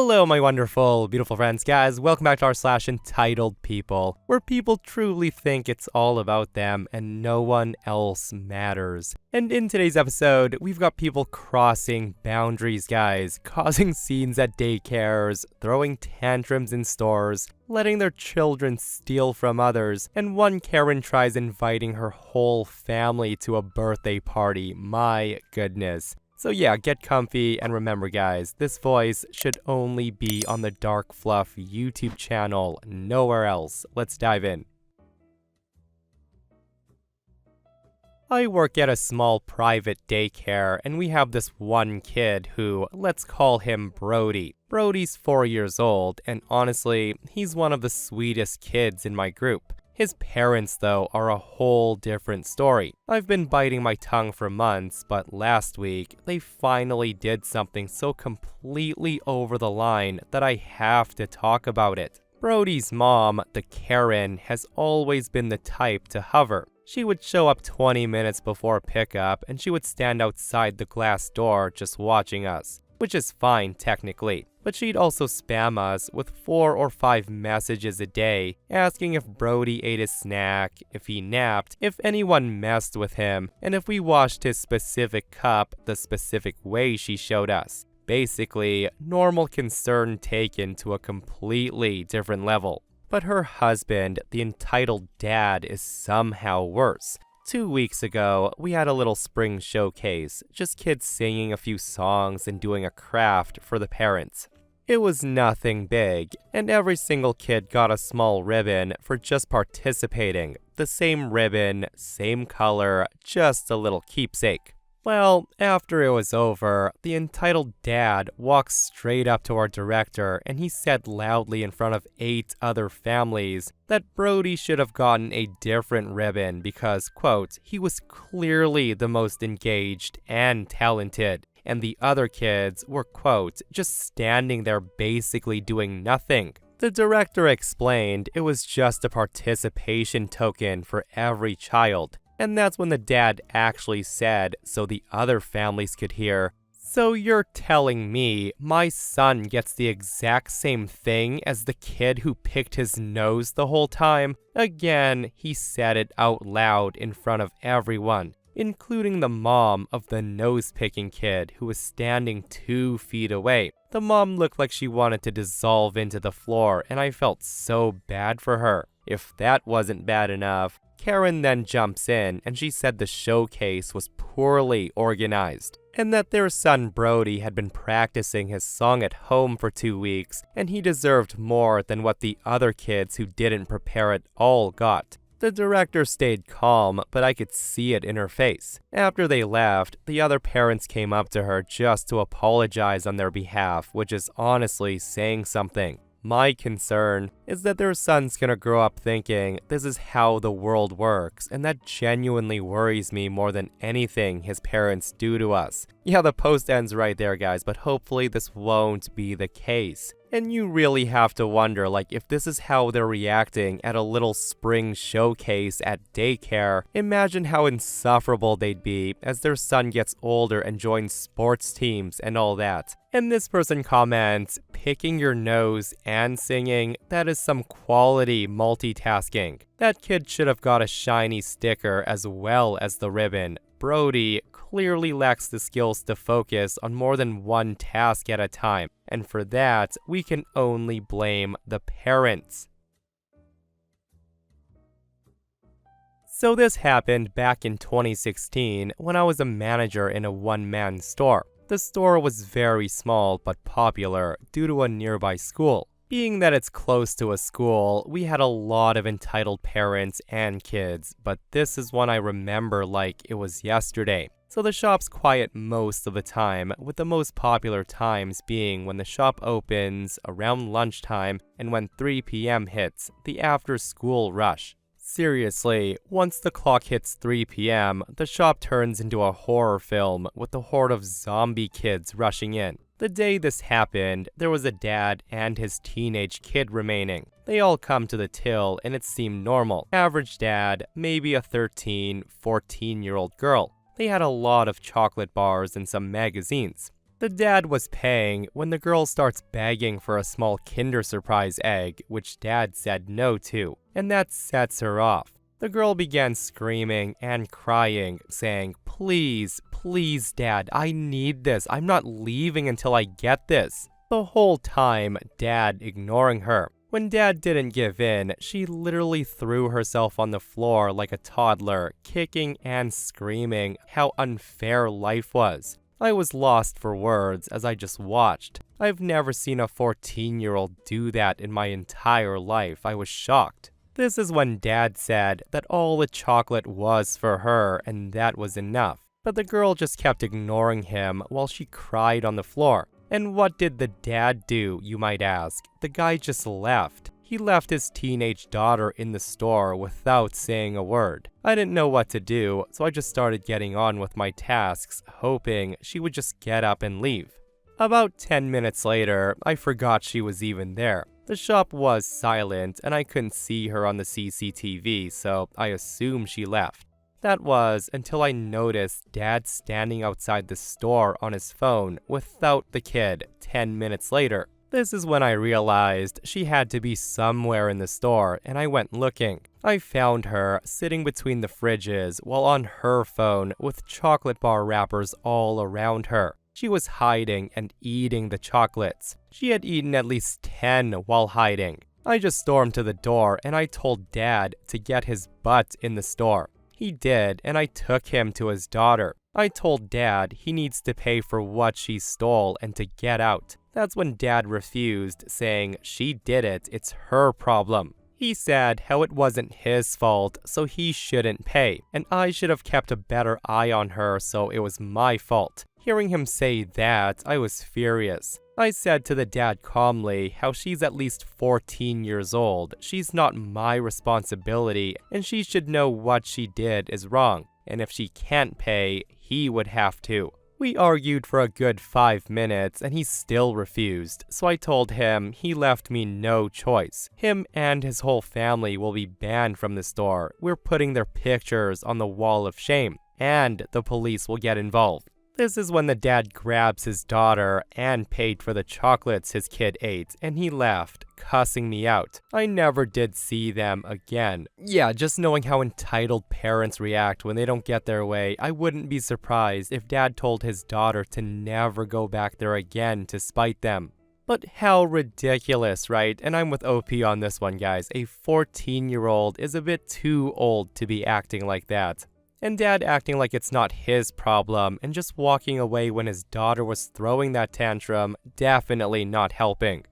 Hello, my wonderful, beautiful friends, guys. Welcome back to our /EntitledPeople, where people truly think it's all about them and no one else matters. And in today's episode, we've got people crossing boundaries, guys, causing scenes at daycares, throwing tantrums in stores, letting their children steal from others, and one Karen tries inviting her whole family to a birthday party. My goodness. So yeah, get comfy, and remember guys, this voice should only be on the Dark Fluff YouTube channel, nowhere else. Let's dive in. I work at a small private daycare, and we have this one kid who, let's call him Brody. Brody's 4 years old, and honestly, he's one of the sweetest kids in my group. His parents, though, are a whole different story. I've been biting my tongue for months, but last week, they finally did something so completely over the line that I have to talk about it. Brody's mom, the Karen, has always been the type to hover. She would show up 20 minutes before pickup, and she would stand outside the glass door just watching us, which is fine technically. But she'd also spam us with 4 or 5 messages a day, asking if Brody ate his snack, if he napped, if anyone messed with him, and if we washed his specific cup the specific way she showed us. Basically, normal concern taken to a completely different level. But her husband, the entitled dad, is somehow worse. 2 weeks ago, we had a little spring showcase, just kids singing a few songs and doing a craft for the parents. It was nothing big, and every single kid got a small ribbon for just participating. The same ribbon, same color, just a little keepsake. Well, after it was over, the entitled dad walked straight up to our director and he said loudly in front of 8 other families that Brody should have gotten a different ribbon because, quote, he was clearly the most engaged and talented, and the other kids were, quote, just standing there basically doing nothing. The director explained it was just a participation token for every child. And that's when the dad actually said, so the other families could hear, "So you're telling me my son gets the exact same thing as the kid who picked his nose the whole time?" Again, he said it out loud in front of everyone, including the mom of the nose-picking kid who was standing 2 feet away. The mom looked like she wanted to dissolve into the floor, and I felt so bad for her. If that wasn't bad enough, Karen then jumps in and she said the showcase was poorly organized and that their son Brody had been practicing his song at home for 2 weeks and he deserved more than what the other kids who didn't prepare at all got. The director stayed calm, but I could see it in her face. After they left, the other parents came up to her just to apologize on their behalf, which is honestly saying something. My concern is that their son's gonna grow up thinking this is how the world works, and that genuinely worries me more than anything his parents do to us. Yeah, the post ends right there, guys, but hopefully this won't be the case. And you really have to wonder, like, if this is how they're reacting at a little spring showcase at daycare, imagine how insufferable they'd be as their son gets older and joins sports teams and all that. And this person comments, "Picking your nose and singing, that is some quality multitasking. That kid should have got a shiny sticker as well as the ribbon. Brody clearly lacks the skills to focus on more than one task at a time, and for that, we can only blame the parents." So this happened back in 2016 when I was a manager in a one-man store. The store was very small but popular due to a nearby school. Being that it's close to a school, we had a lot of entitled parents and kids, but this is one I remember like it was yesterday. So the shop's quiet most of the time, with the most popular times being when the shop opens, around lunchtime, and when 3 p.m. hits, the after-school rush. Seriously, once the clock hits 3 p.m., the shop turns into a horror film with a horde of zombie kids rushing in. The day this happened, there was a dad and his teenage kid remaining. They all come to the till and it seemed normal. Average dad, maybe a 13, 14-year-old girl. They had a lot of chocolate bars and some magazines. The dad was paying when the girl starts begging for a small Kinder Surprise egg, which dad said no to, and that sets her off. The girl began screaming and crying, saying, "Please, please, Dad, I need this. I'm not leaving until I get this." The whole time, Dad ignoring her. When Dad didn't give in, she literally threw herself on the floor like a toddler, kicking and screaming how unfair life was. I was lost for words as I just watched. I've never seen a 14-year-old do that in my entire life. I was shocked. This is when Dad said that all the chocolate was for her and that was enough. But the girl just kept ignoring him while she cried on the floor. And what did the dad do, you might ask? The guy just left. He left his teenage daughter in the store without saying a word. I didn't know what to do, so I just started getting on with my tasks, hoping she would just get up and leave. About 10 minutes later, I forgot she was even there. The shop was silent, and I couldn't see her on the CCTV, so I assumed she left. That was until I noticed Dad standing outside the store on his phone without the kid 10 minutes later. This is when I realized she had to be somewhere in the store, and I went looking. I found her sitting between the fridges while on her phone with chocolate bar wrappers all around her. She was hiding and eating the chocolates. She had eaten at least 10 while hiding. I just stormed to the door and I told Dad to get his butt in the store. He did, and I took him to his daughter. I told Dad he needs to pay for what she stole and to get out. That's when Dad refused, saying she did it, it's her problem. He said how it wasn't his fault, so he shouldn't pay, and I should have kept a better eye on her, so it was my fault. Hearing him say that, I was furious. I said to the dad calmly how she's at least 14 years old, she's not my responsibility, and she should know what she did is wrong, and if she can't pay, he would have to. We argued for a good 5 minutes and he still refused, so I told him he left me no choice. Him and his whole family will be banned from the store. We're putting their pictures on the wall of shame, and the police will get involved. This is when the dad grabs his daughter and paid for the chocolates his kid ate, and he left, cussing me out. I never did see them again. Yeah, just knowing how entitled parents react when they don't get their way, I wouldn't be surprised if Dad told his daughter to never go back there again to spite them. But how ridiculous, right? And I'm with OP on this one, guys. A 14-year-old is a bit too old to be acting like that. And Dad acting like it's not his problem and just walking away when his daughter was throwing that tantrum, definitely not helping.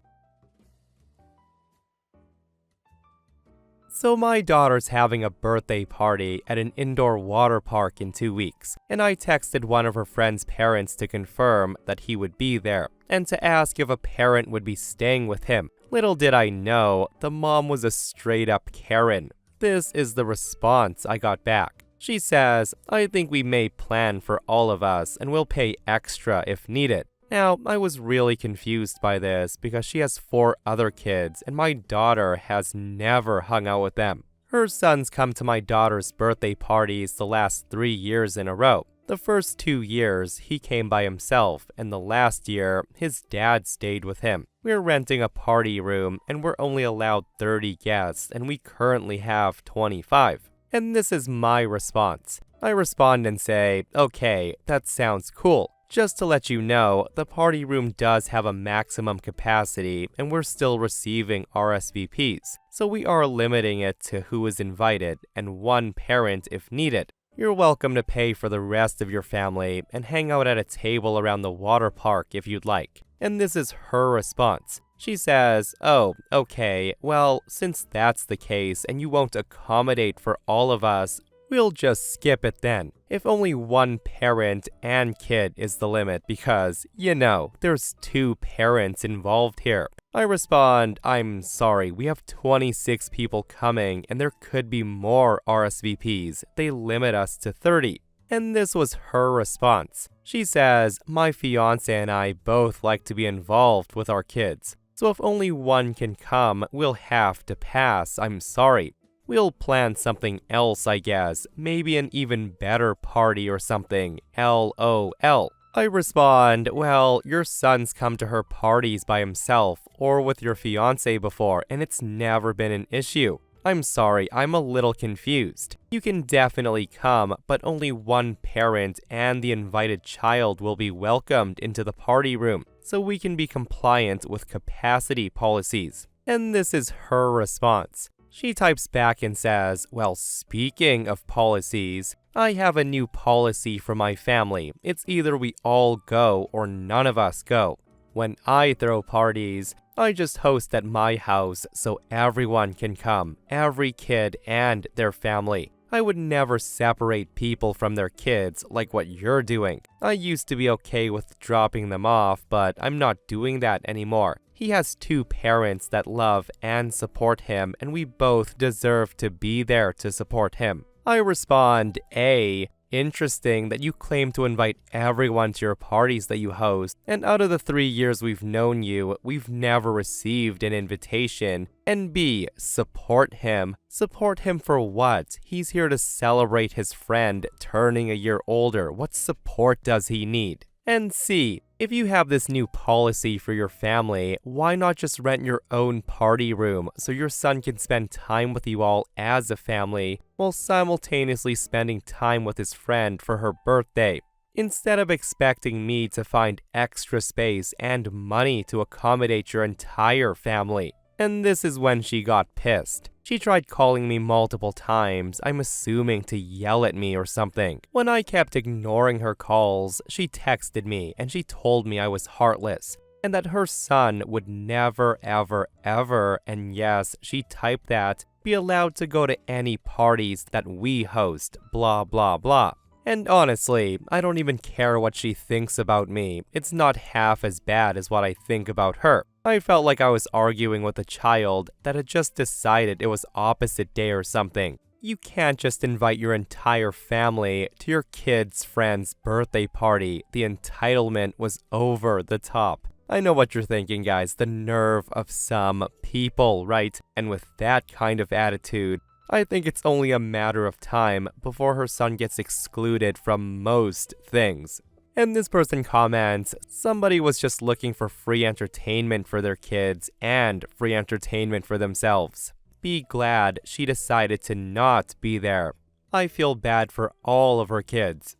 So my daughter's having a birthday party at an indoor water park in 2 weeks, and I texted one of her friend's parents to confirm that he would be there, and to ask if a parent would be staying with him. Little did I know, the mom was a straight-up Karen. This is the response I got back. She says, "I think we may plan for all of us and we'll pay extra if needed." Now, I was really confused by this because she has 4 other kids and my daughter has never hung out with them. Her sons come to my daughter's birthday parties the last 3 years in a row. The first 2 years, he came by himself, and the last year, his dad stayed with him. We're renting a party room and we're only allowed 30 guests, and we currently have 25. And this is my response. I respond and say, "Okay, that sounds cool. Just to let you know, the party room does have a maximum capacity and we're still receiving RSVPs, so we are limiting it to who is invited and 1 parent if needed. You're welcome to pay for the rest of your family and hang out at a table around the water park if you'd like." And this is her response. She says, "Oh, okay, well, since that's the case and you won't accommodate for all of us, we'll just skip it then. If only 1 parent and kid is the limit because, there's 2 parents involved here." I respond, "I'm sorry, we have 26 people coming and there could be more RSVPs. They limit us to 30. And this was her response. She says, "My fiance and I both like to be involved with our kids. So if only 1 can come, we'll have to pass. I'm sorry. We'll plan something else, I guess. Maybe an even better party or something. LOL. I respond, well, your son's come to her parties by himself or with your fiancé before, and it's never been an issue. I'm sorry, I'm a little confused. You can definitely come, but only one parent and the invited child will be welcomed into the party room, so we can be compliant with capacity policies. And this is her response. She types back and says, well, speaking of policies, I have a new policy for my family. It's either we all go or none of us go. When I throw parties, I just host at my house so everyone can come, every kid and their family. I would never separate people from their kids like what you're doing. I used to be okay with dropping them off, but I'm not doing that anymore. He has two parents that love and support him, and we both deserve to be there to support him. I respond, A, interesting that you claim to invite everyone to your parties that you host, and out of the 3 years we've known you, we've never received an invitation. And B, support him. Support him for what? He's here to celebrate his friend turning a year older. What support does he need? And C, if you have this new policy for your family, why not just rent your own party room so your son can spend time with you all as a family while simultaneously spending time with his friend for her birthday, instead of expecting me to find extra space and money to accommodate your entire family? And this is when she got pissed. She tried calling me multiple times, I'm assuming to yell at me or something. When I kept ignoring her calls, she texted me and she told me I was heartless and that her son would never, ever, ever, and yes, she typed that, be allowed to go to any parties that we host, blah, blah, blah. And honestly, I don't even care what she thinks about me. It's not half as bad as what I think about her. I felt like I was arguing with a child that had just decided it was opposite day or something. You can't just invite your entire family to your kid's friend's birthday party. The entitlement was over the top. I know what you're thinking, guys. The nerve of some people, right? And with that kind of attitude, I think it's only a matter of time before her son gets excluded from most things. And this person comments, somebody was just looking for free entertainment for their kids and free entertainment for themselves. Be glad she decided to not be there. I feel bad for all of her kids.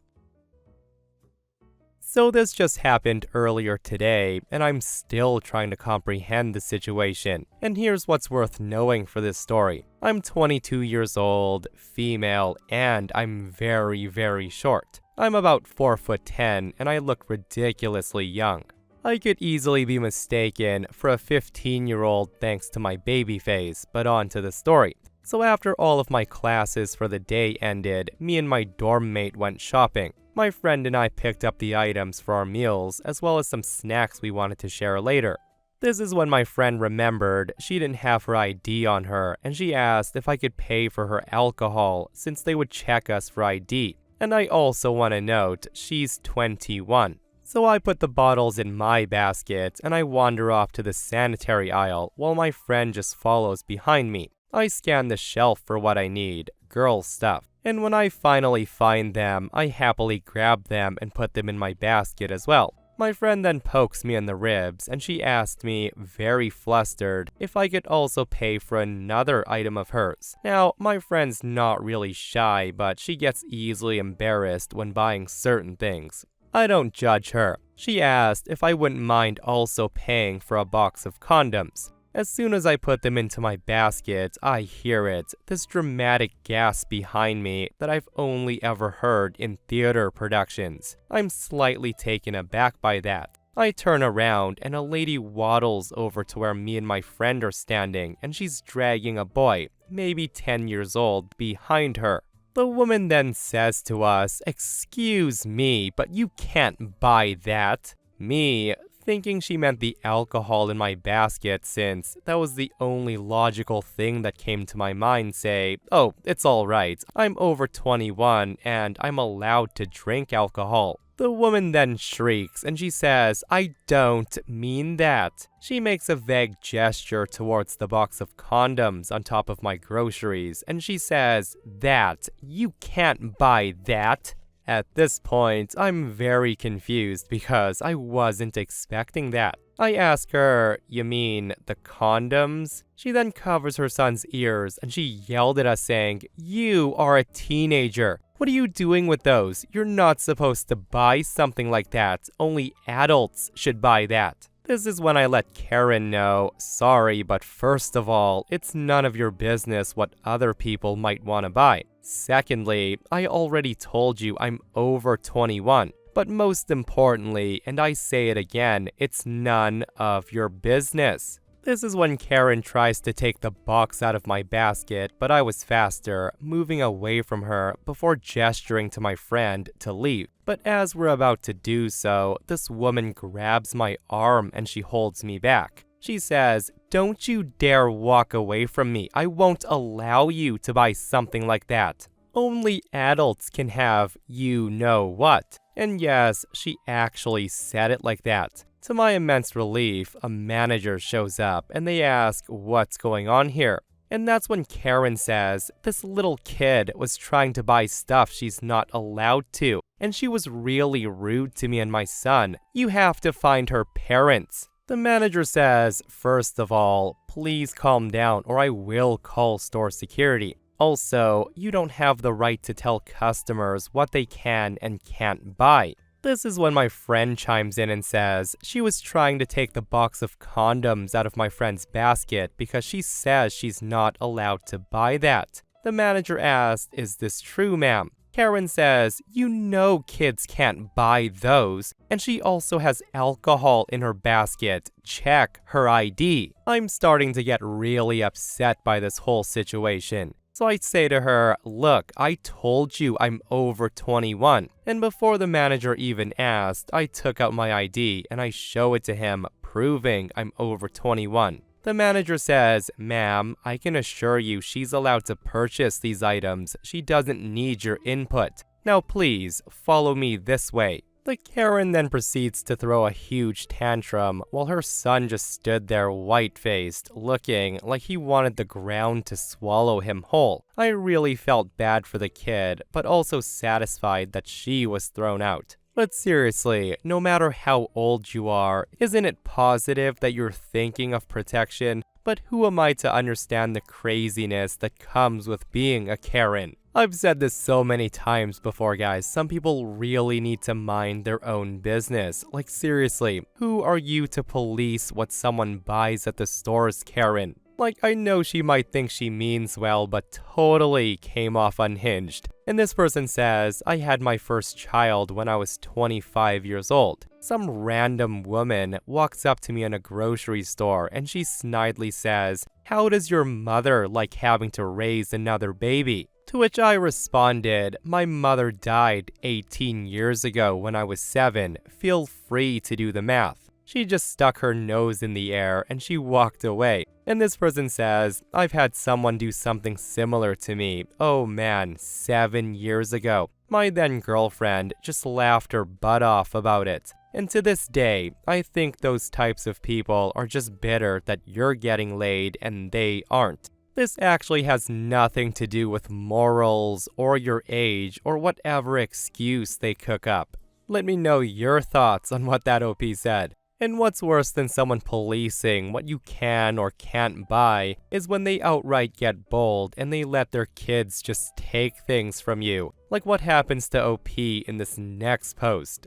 So this just happened earlier today, and I'm still trying to comprehend the situation. And here's what's worth knowing for this story. I'm 22 years old, female, and I'm very, very short. I'm about 4'10", and I look ridiculously young. I could easily be mistaken for a 15-year-old thanks to my baby face, but on to the story. So after all of my classes for the day ended, me and my dorm mate went shopping. My friend and I picked up the items for our meals, as well as some snacks we wanted to share later. This is when my friend remembered she didn't have her ID on her, and she asked if I could pay for her alcohol, since they would check us for ID. And I also want to note, she's 21. So I put the bottles in my basket, and I wander off to the sanitary aisle, while my friend just follows behind me. I scan the shelf for what I need, girl stuff. And when I finally find them, I happily grab them and put them in my basket as well. My friend then pokes me in the ribs, and she asked me, very flustered, if I could also pay for another item of hers. Now, my friend's not really shy, but she gets easily embarrassed when buying certain things. I don't judge her. She asked if I wouldn't mind also paying for a box of condoms. As soon as I put them into my basket, I hear it, this dramatic gasp behind me that I've only ever heard in theater productions. I'm slightly taken aback by that. I turn around and a lady waddles over to where me and my friend are standing, and she's dragging a boy, maybe 10 years old, behind her. The woman then says to us, "Excuse me, but you can't buy that." Me, thinking she meant the alcohol in my basket, since that was the only logical thing that came to my mind, say, "Oh, it's alright, I'm over 21 and I'm allowed to drink alcohol." The woman then shrieks and she says, "I don't mean that." She makes a vague gesture towards the box of condoms on top of my groceries, and she says, "That, you can't buy that." At this point, I'm very confused because I wasn't expecting that. I ask her, "You mean the condoms?" She then covers her son's ears and she yelled at us saying, "You are a teenager. What are you doing with those? You're not supposed to buy something like that. Only adults should buy that." This is when I let Karen know, "Sorry, but first of all, it's none of your business what other people might want to buy. Secondly, I already told you I'm over 21. But most importantly, and I say it again, it's none of your business." This is when Karen tries to take the box out of my basket, but I was faster, moving away from her before gesturing to my friend to leave. But as we're about to do so, this woman grabs my arm and she holds me back. She says, "Don't you dare walk away from me. I won't allow you to buy something like that. Only adults can have you know what." And yes, she actually said it like that. To my immense relief, a manager shows up and they ask what's going on here. And that's when Karen says this little kid was trying to buy stuff she's not allowed to, and she was really rude to me and my son. You have to find her parents. The manager says, "First of all, please calm down or I will call store security. Also, you don't have the right to tell customers what they can and can't buy." This is when my friend chimes in and says she was trying to take the box of condoms out of my friend's basket because she says she's not allowed to buy that. The manager asked, "Is this true, ma'am?" Karen says, "You know kids can't buy those, and she also has alcohol in her basket. Check her ID." I'm starting to get really upset by this whole situation. So I say to her, "Look, I told you I'm over 21. And before the manager even asked, I took out my ID and I show it to him, proving I'm over 21. The manager says, "Ma'am, I can assure you she's allowed to purchase these items. She doesn't need your input. Now please, follow me this way." The Karen then proceeds to throw a huge tantrum while her son just stood there white-faced, looking like he wanted the ground to swallow him whole. I really felt bad for the kid, but also satisfied that she was thrown out. But seriously, no matter how old you are, isn't it positive that you're thinking of protection? But who am I to understand the craziness that comes with being a Karen? I've said this so many times before, guys. Some people really need to mind their own business. Like, seriously, who are you to police what someone buys at the stores, Karen? Like, I know she might think she means well, but totally came off unhinged. And this person says, "I had my first child when I was 25 years old. Some random woman walks up to me in a grocery store and she snidely says, 'How does your mother like having to raise another baby?' To which I responded, 'My mother died 18 years ago when I was 7. Feel free to do the math.' She just stuck her nose in the air and she walked away. And this person says, 'I've had someone do something similar to me. Oh man, 7 years ago. My then girlfriend just laughed her butt off about it. And to this day, I think those types of people are just bitter that you're getting laid and they aren't. This actually has nothing to do with morals or your age or whatever excuse they cook up. Let me know your thoughts on what that OP said. And what's worse than someone policing what you can or can't buy is when they outright get bold and they let their kids just take things from you, like what happens to OP in this next post.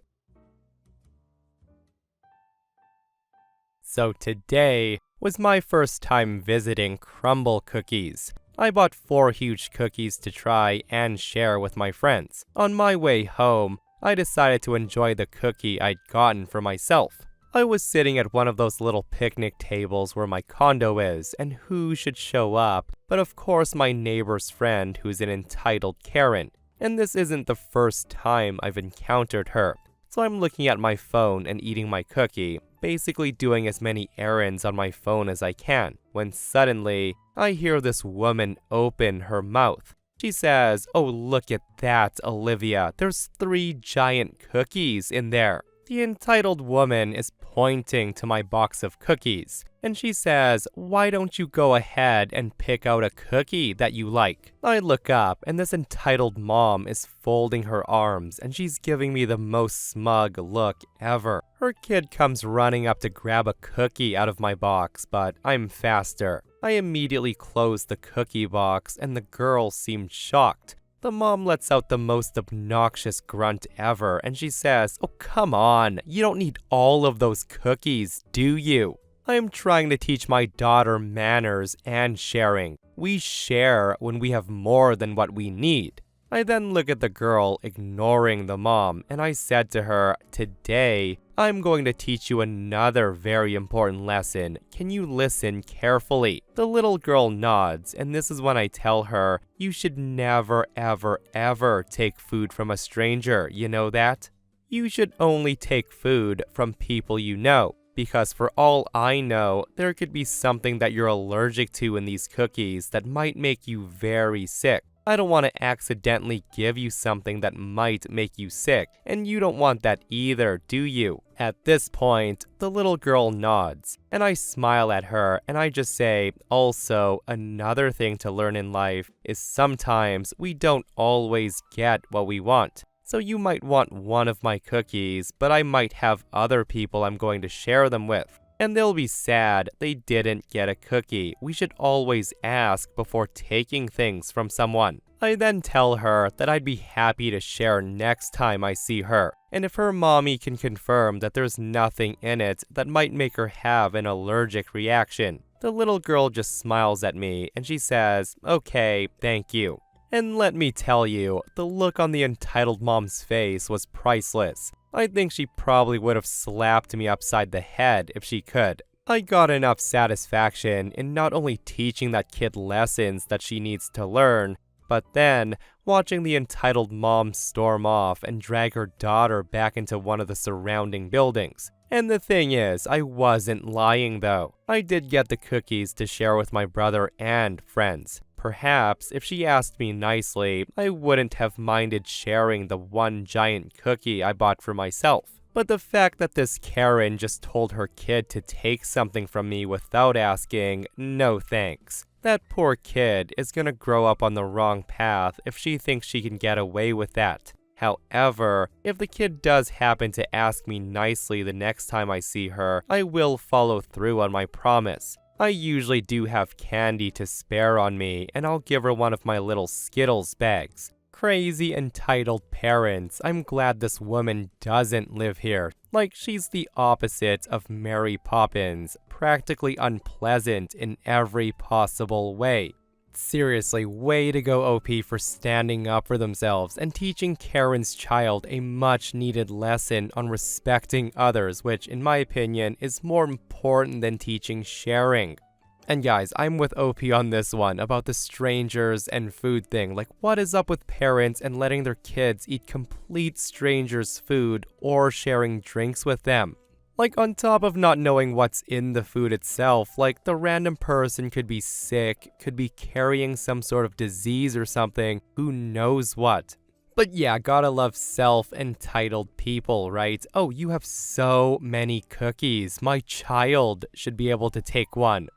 So today was my first time visiting Crumble Cookies. I bought 4 huge cookies to try and share with my friends. On my way home, I decided to enjoy the cookie I'd gotten for myself. I was sitting at one of those little picnic tables where my condo is, and who should show up but of course my neighbor's friend who's an entitled Karen. And this isn't the first time I've encountered her. So I'm looking at my phone and eating my cookie, basically doing as many errands on my phone as I can, when suddenly I hear this woman open her mouth. She says, "Oh, look at that, Olivia. There's 3 giant cookies in there." The entitled woman is pointing to my box of cookies, and she says, "Why don't you go ahead and pick out a cookie that you like?" I look up, and this entitled mom is folding her arms, and she's giving me the most smug look ever. Her kid comes running up to grab a cookie out of my box, but I'm faster. I immediately close the cookie box, and the girl seemed shocked. The mom lets out the most obnoxious grunt ever, and she says, "Oh, come on, you don't need all of those cookies, do you?" I am trying to teach my daughter manners and sharing. We share when we have more than what we need. I then look at the girl, ignoring the mom, and I said to her, "Today, I'm going to teach you another very important lesson. Can you listen carefully?" The little girl nods, and this is when I tell her, "You should never, ever, ever take food from a stranger, you know that? You should only take food from people you know. Because for all I know, there could be something that you're allergic to in these cookies that might make you very sick. I don't want to accidentally give you something that might make you sick, and you don't want that either, do you?" At this point, the little girl nods, and I smile at her, and I just say, "Also, another thing to learn in life is sometimes we don't always get what we want. So you might want one of my cookies, but I might have other people I'm going to share them with. And they'll be sad they didn't get a cookie. We should always ask before taking things from someone." I then tell her that I'd be happy to share next time I see her. And if her mommy can confirm that there's nothing in it that might make her have an allergic reaction. The little girl just smiles at me and she says, "Okay, thank you." And let me tell you, the look on the entitled mom's face was priceless. I think she probably would have slapped me upside the head if she could. I got enough satisfaction in not only teaching that kid lessons that she needs to learn, but then watching the entitled mom storm off and drag her daughter back into one of the surrounding buildings. And the thing is, I wasn't lying though. I did get the cookies to share with my brother and friends. Perhaps, if she asked me nicely, I wouldn't have minded sharing the one giant cookie I bought for myself. But the fact that this Karen just told her kid to take something from me without asking, no thanks. That poor kid is gonna grow up on the wrong path if she thinks she can get away with that. However, if the kid does happen to ask me nicely the next time I see her, I will follow through on my promise. I usually do have candy to spare on me, and I'll give her one of my little Skittles bags. Crazy entitled parents, I'm glad this woman doesn't live here. Like, she's the opposite of Mary Poppins, practically unpleasant in every possible way. Seriously, way to go OP for standing up for themselves and teaching Karen's child a much needed lesson on respecting others, which in my opinion is more important than teaching sharing. And guys, I'm with OP on this one about the strangers and food thing. Like, what is up with parents and letting their kids eat complete strangers' food or sharing drinks with them? Like, on top of not knowing what's in the food itself, like, the random person could be sick, could be carrying some sort of disease or something, who knows what. But yeah, gotta love self-entitled people, right? Oh, you have so many cookies. My child should be able to take one.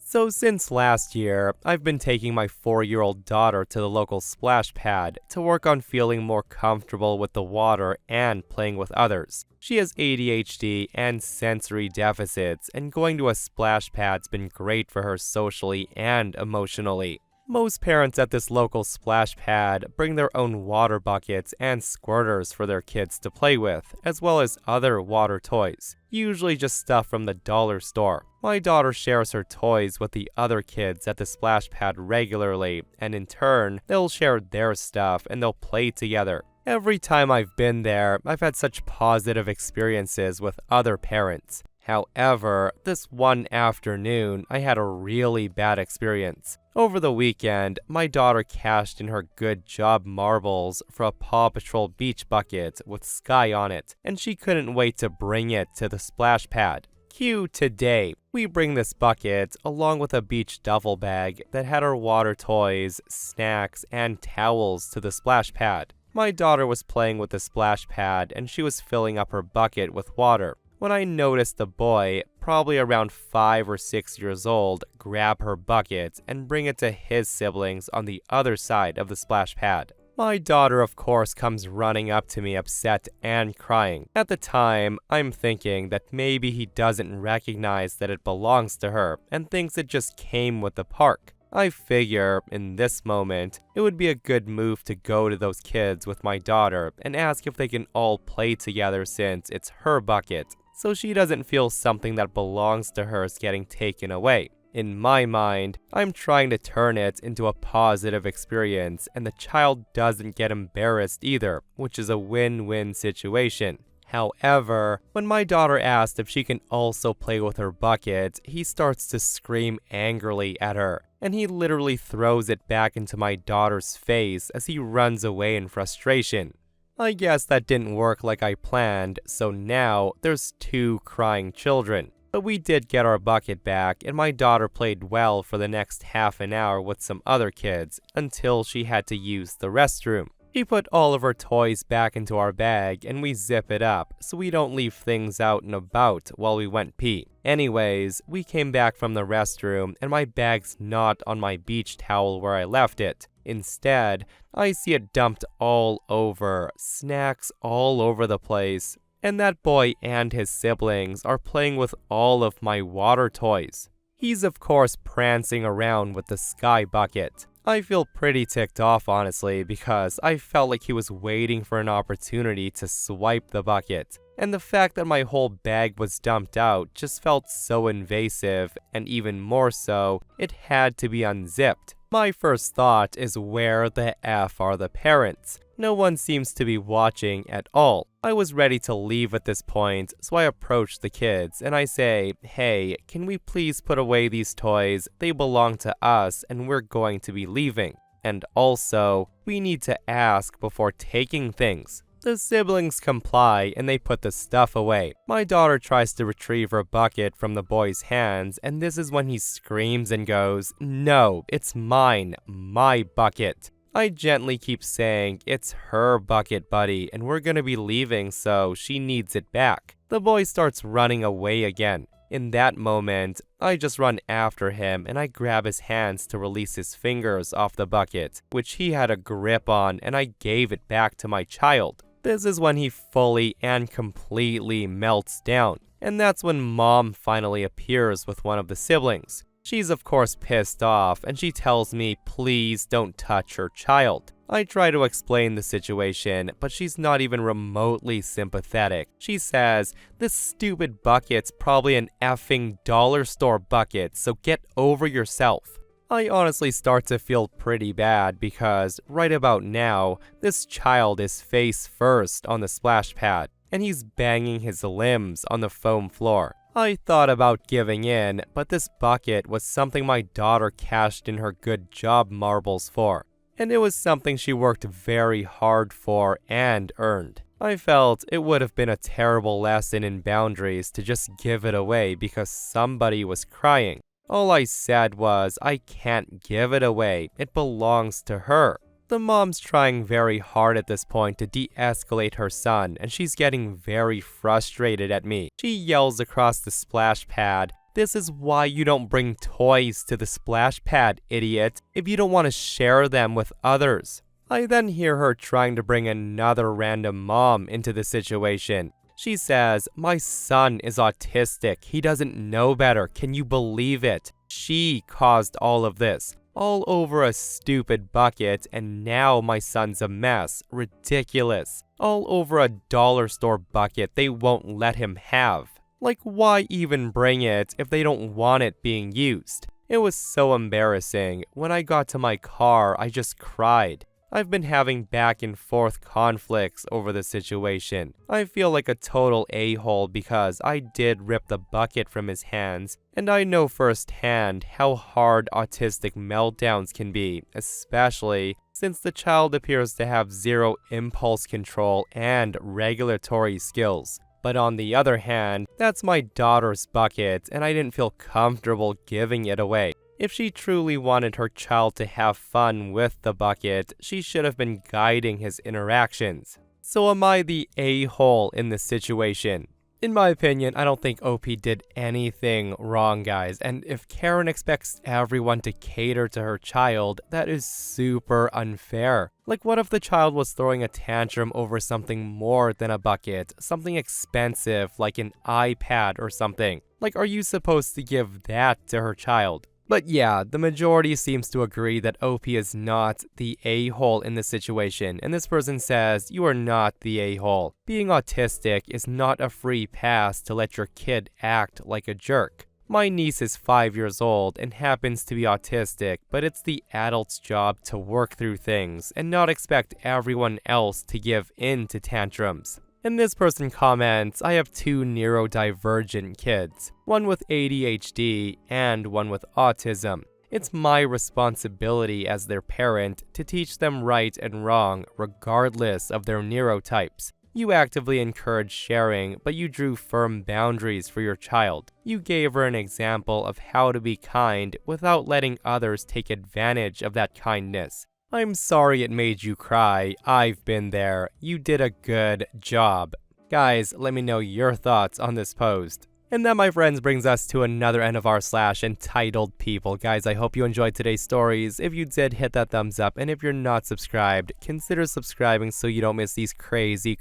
So since last year, I've been taking my 4-year-old daughter to the local splash pad to work on feeling more comfortable with the water and playing with others. She has ADHD and sensory deficits, and going to a splash pad's been great for her socially and emotionally. Most parents at this local splash pad bring their own water buckets and squirters for their kids to play with, as well as other water toys, usually just stuff from the dollar store. My daughter shares her toys with the other kids at the splash pad regularly, and in turn, they'll share their stuff and they'll play together. Every time I've been there, I've had such positive experiences with other parents. However, this one afternoon, I had a really bad experience. Over the weekend, my daughter cashed in her good job marbles for a Paw Patrol beach bucket with Sky on it, and she couldn't wait to bring it to the splash pad. Cue today. We bring this bucket along with a beach duffel bag that had our water toys, snacks, and towels to the splash pad. My daughter was playing with the splash pad and she was filling up her bucket with water when I noticed the boy, probably around 5 or 6 years old, grab her bucket and bring it to his siblings on the other side of the splash pad. My daughter, of course, comes running up to me upset and crying. At the time, I'm thinking that maybe he doesn't recognize that it belongs to her and thinks it just came with the park. I figure, in this moment, it would be a good move to go to those kids with my daughter and ask if they can all play together since it's her bucket, so she doesn't feel something that belongs to her is getting taken away. In my mind, I'm trying to turn it into a positive experience, and the child doesn't get embarrassed either, which is a win-win situation. However, when my daughter asked if she can also play with her bucket, he starts to scream angrily at her, and he literally throws it back into my daughter's face as he runs away in frustration. I guess that didn't work like I planned, so now there's 2 crying children. But we did get our bucket back, and my daughter played well for the next half an hour with some other kids until she had to use the restroom. She put all of her toys back into our bag and we zip it up so we don't leave things out and about while we went pee. Anyways, we came back from the restroom and my bag's not on my beach towel where I left it. Instead, I see it dumped all over, snacks all over the place, and that boy and his siblings are playing with all of my water toys. He's of course prancing around with the sky bucket. I feel pretty ticked off honestly because I felt like he was waiting for an opportunity to swipe the bucket. And the fact that my whole bag was dumped out just felt so invasive, and even more so, it had to be unzipped. My first thought is, where the F are the parents? No one seems to be watching at all. I was ready to leave at this point, so I approach the kids and I say, "Hey, can we please put away these toys? They belong to us and we're going to be leaving. And also, we need to ask before taking things." The siblings comply and they put the stuff away. My daughter tries to retrieve her bucket from the boy's hands, and this is when he screams and goes, "No, it's mine, my bucket." I gently keep saying, "It's her bucket, buddy, and we're gonna be leaving, so she needs it back." The boy starts running away again. In that moment, I just run after him and I grab his hands to release his fingers off the bucket, which he had a grip on, and I gave it back to my child. This is when he fully and completely melts down, and that's when Mom finally appears with one of the siblings. She's of course pissed off, and she tells me please don't touch her child. I try to explain the situation, but she's not even remotely sympathetic. She says, "This stupid bucket's probably an effing dollar store bucket, so get over yourself." I honestly start to feel pretty bad because right about now, this child is face first on the splash pad, and he's banging his limbs on the foam floor. I thought about giving in, but this bucket was something my daughter cashed in her good job marbles for, and it was something she worked very hard for and earned. I felt it would have been a terrible lesson in boundaries to just give it away because somebody was crying. All I said was, I can't give it away, it belongs to her. The mom's trying very hard at this point to de-escalate her son, and she's getting very frustrated at me. She yells across the splash pad, "This is why you don't bring toys to the splash pad, idiot, if you don't want to share them with others." I then hear her trying to bring another random mom into the situation. She says, "My son is autistic. He doesn't know better. Can you believe it? She caused all of this. All over a stupid bucket, and now my son's a mess. Ridiculous. All over a dollar store bucket they won't let him have. Like, why even bring it if they don't want it being used?" It was so embarrassing. When I got to my car, I just cried. I've been having back and forth conflicts over the situation. I feel like a total a-hole because I did rip the bucket from his hands, and I know firsthand how hard autistic meltdowns can be, especially since the child appears to have zero impulse control and regulatory skills. But on the other hand, that's my daughter's bucket, and I didn't feel comfortable giving it away. If she truly wanted her child to have fun with the bucket, she should have been guiding his interactions. So am I the a-hole in this situation? In my opinion, I don't think OP did anything wrong, guys, and if Karen expects everyone to cater to her child, that is super unfair. Like, what if the child was throwing a tantrum over something more than a bucket, something expensive like an iPad or something? Like, are you supposed to give that to her child? But yeah, the majority seems to agree that OP is not the a-hole in this situation, and this person says, you are not the a-hole. Being autistic is not a free pass to let your kid act like a jerk. My niece is 5 years old and happens to be autistic, but it's the adult's job to work through things and not expect everyone else to give in to tantrums. And this person comments, I have 2 neurodivergent kids, one with ADHD and one with autism. It's my responsibility as their parent to teach them right and wrong regardless of their neurotypes. You actively encourage sharing, but you drew firm boundaries for your child. You gave her an example of how to be kind without letting others take advantage of that kindness. I'm sorry it made you cry. I've been there. You did a good job. Guys, let me know your thoughts on this post. And that, my friends, brings us to another end of r/entitled people. Guys, I hope you enjoyed today's stories. If you did, hit that thumbs up. And if you're not subscribed, consider subscribing so you don't miss these crazy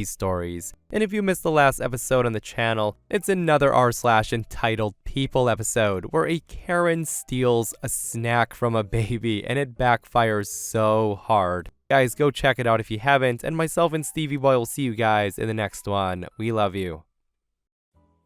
stories. And if you missed the last episode on the channel, it's another r/entitled people episode where a Karen steals a snack from a baby and it backfires so hard. Guys, go check it out if you haven't. And myself and Stevie Boy will see you guys in the next one. We love you.